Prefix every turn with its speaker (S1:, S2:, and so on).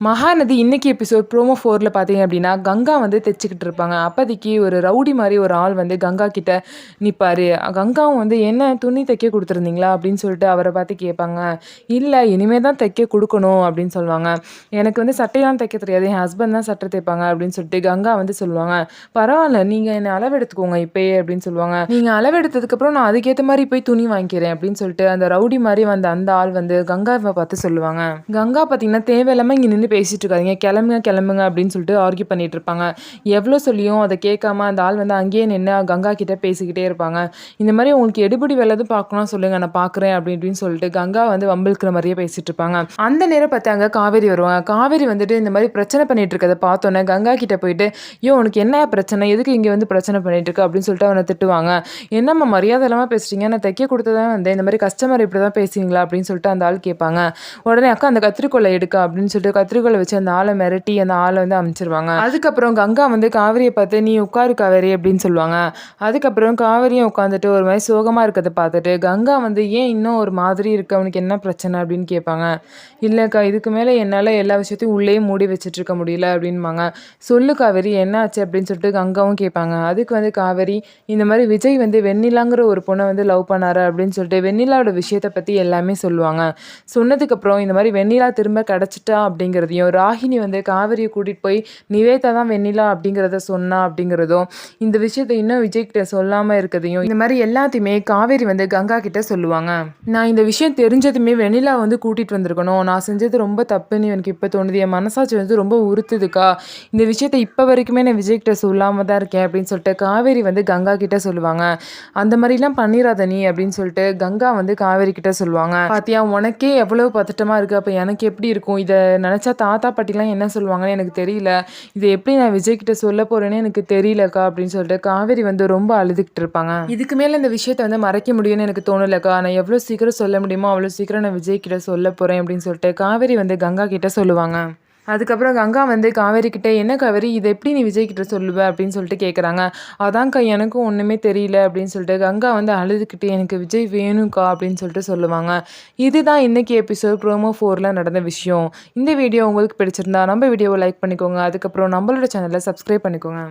S1: மகாநதி இன்னைக்கு episode promo 4ல பார்த்தீங்க அப்படின்னா, கங்கா வந்து தைச்சுக்கிட்டு இருப்பாங்க. அப்போதைக்கு ஒரு ரவுடி மாரி ஒரு ஆள் வந்து கங்கா கிட்ட நிப்பாரு. கங்காவும் வந்து, "என்ன துணி தைக்க குடுத்துருந்தீங்களா?" அப்படின்னு சொல்லிட்டு அவர பார்த்து கேட்பாங்க. "இல்ல, இனிமே தான் தைக்க குடுக்கணும்" அப்படின்னு சொல்லுவாங்க. "எனக்கு வந்து சட்டையெல்லாம் தைக்க தெரியாது. என் ஹஸ்பண்ட் தான் சட்டை தைப்பாங்க" அப்படின்னு சொல்லிட்டு கங்கா வந்து சொல்லுவாங்க. "பரவால்ல, நீங்க என்ன அளவெடுத்துக்கோங்க இப்பயே" அப்படின்னு சொல்லுவாங்க. "நீங்க அளவெடுத்ததுக்கப்புறம் நான் அதுக்கேத்த மாரி போய் துணி வாங்கிக்கிறேன்" அப்படின்னு சொல்லிட்டு அந்த ரவுடி மாரி வந்த அந்த ஆள் வந்து கங்காவ பார்த்து சொல்லுவாங்க. கங்கா பார்த்தீங்கன்னா, "தேவையில்லாம இங்க நின்னு பேசிட்டு இருக்காதீங்க. கிளம்புங்க, கிளம்புங்க" அப்படின்னு சொல்லிட்டு ஆர்கியூ பண்ணிட்டு இருப்பாங்க. எவ்வளோ சொல்லியும் அத கேட்காம அந்த ஆள் வந்து அங்கேயே நின்னு கங்கா கிட்ட பேசிக்கிட்டே இருப்பாங்க. இந்த மாரி "உங்களுக்கு எடுபிடி வேலை எதுவும் பார்க்கணும்னா சொல்லுங்க, நான் பார்க்குறேன்" அப்படி இப்படின்னு சொல்லிட்டு கங்கா வந்து வம்பிழுக்கிற மாரியே பேசிட்டு இருப்பாங்க. அந்த நேரம் பார்த்து அங்க காவேரி வருவாங்க. காவேரி வந்துட்டு இந்த மாரி பிரச்சனை பண்ணிட்டு இருக்கத பார்த்தோன்னே கங்கா கிட்ட போயிட்டு, "யோ, உனக்கு என்ன பிரச்சனை? எதுக்கு இங்க வந்து பிரச்சனை பண்ணிட்டு இருக்க?" அப்படின்னு சொல்லிட்டு அவன திட்டுவாங்க. "என்னம்மா மரியாதை இல்லாம பேசுறீங்க? நான் தைக்க குடுத்து தான் வந்தேன். இந்த மாரி கஸ்டமர் இப்படி தான் பேசுவீங்களா?" அப்படின்னு சொல்லிட்டு அந்த ஆள் கேட்பாங்க. உடனே, "அக்கா, அந்த கத்திரிக்கோல எடுக்கா" அப்படின்னு சொல்லிட்டு கத்திரிக்கோல வச்சு அந்த ஆள மிரட்டி அந்த ஆள வந்து அனுப்பிச்சிருவாங்க. அதுக்கப்புறம் கங்கா வந்து காவேரிய பார்த்து, "நீ உட்காரு காவேரி" அப்படின்னு சொல்லுவாங்க. அதுக்கப்புறம் காவேரியும் உட்காந்துட்டு ஒரு மாரி சோகமா இருக்கத பார்த்துட்டு கங்கா வந்து, "ஏன் இன்னும் ஒரு மாதிரி இருக்க? உனக்கு என்ன பிரச்சனை?" அப்படின்னு கேட்பாங்க. "இல்லக்கா, இதுக்கு மேல என்னால எல்லா விஷயத்தையும் உள்ளேயே மூடி வச்சுட்டு இருக்க முடியல" அப்படின்பாங்க. "சொல்லு காவேரி, என்ன ஆச்சு?" அப்படின்னு சொல்லிட்டு கங்காவும் கேட்பாங்க. அதுக்கு வந்து காவேரி, இந்த மாரி "விஜய் வந்து வெண்ணிலாங்கிற ஒரு பொண்ண வந்து லவ் பண்ணாரு" அப்படின்னு சொல்லிட்டு வெண்ணிலாவோட விஷயத்த பத்தி எல்லாமே சொல்லுவாங்க. சொன்னதுக்கப்புறம் இந்த மாரி வெண்ணிலா திரும்ப கிடைச்சிட்டா அப்படிங்கிறதையும், ராகினி வந்து காவேரிய கூட்டிட்டு போய் நிவேதா தான் வெண்ணிலா அப்படிங்கிறத சொன்னா அப்படிங்கிறதும், இந்த விஷயத்த இன்னும் விஜய் கிட்ட சொல்லாம இருக்கதையும், இந்த மாரி எல்லாத்தையுமே காவேரி வந்து கங்கா கிட்ட சொல்லுவாங்க. "நான் இந்த விஷயம் தெரிஞ்சதுமே வெண்ணிலா வந்து கூட்டிட்டு வந்திருக்கணும். நான் செஞ்சது ரொம்ப தப்புன்னு எனக்கு இப்ப தோணுது. என் மனசாட்சி வந்து ரொம்ப உறுத்துதுக்கா. இந்த விஷயத்த இப்ப வரைக்குமே நான் விஜய் கிட்ட சொல்லாம தான் இருக்கேன்" அப்படின்னு சொல்லிட்டு காவேரி வந்து கங்கா கிட்ட சொல்லுவாங்க. "அந்த மாரிலாம் பண்ணிராத நீ" அப்படின்னு சொல்லிட்டு கங்கா வந்து காவேரி கிட்ட சொல்லுவாங்க. "பாத்தியா, உனக்கே எவ்வளவு பதட்டமா இருக்கு. அப்ப எனக்கு எப்படி இருக்கும்? இத நினைச்சா தாத்தா பாட்டிலாம் என்ன சொல்லுவாங்கன்னு எனக்கு தெரியல. இத எப்படி நான் விஜய் கிட்ட சொல்ல போறேன்னு எனக்கு தெரியலக்கா" அப்படின்னு சொல்லிட்டு காவேரி வந்து ரொம்ப அழுதுகிட்டு இருப்பாங்க. "இதுக்கு மேல இந்த விஷயத்த வந்து மறைக்க முடியும்னு எனக்கு தோணலக்கா. நான் எவ்வளோ சீக்கிரம் சொல்ல முடியுமோ அவ்வளோ சீக்கிரம் நான் விஜய் கிட்ட சொல்ல போறேன்" அப்படின்னு சொல்லிட்டு காவேரி வந்து கங்கா கிட்ட சொல்லுவாங்க. அதுக்கப்புறம் கங்கா வந்து காவேரி கிட்ட, "என்ன காவேரி, இத எப்படி நீ விஜய் கிட்ட சொல்லுவ?" அப்படின்னு சொல்லிட்டு கேட்குறாங்க. "அதான்க்கா, எனக்கும் ஒண்ணுமே தெரியல" அப்படின்னு சொல்லிட்டு கங்கா வந்து அழுதுகிட்டு, "எனக்கு விஜய் வேணும்க்கா" அப்படின்னு சொல்லிட்டு சொல்லுவாங்க. இதுதான் இன்னைக்கு எபிசோட் ப்ரோமோ 4ல நடந்த விஷயம். இந்த வீடியோ உங்களுக்கு பிடிச்சிருந்தா நம்ம வீடியோவை லைக் பண்ணிக்கோங்க. அதுக்கப்புறம் நம்மளோட சேனலை சப்ஸ்கிரைப் பண்ணிக்கோங்க.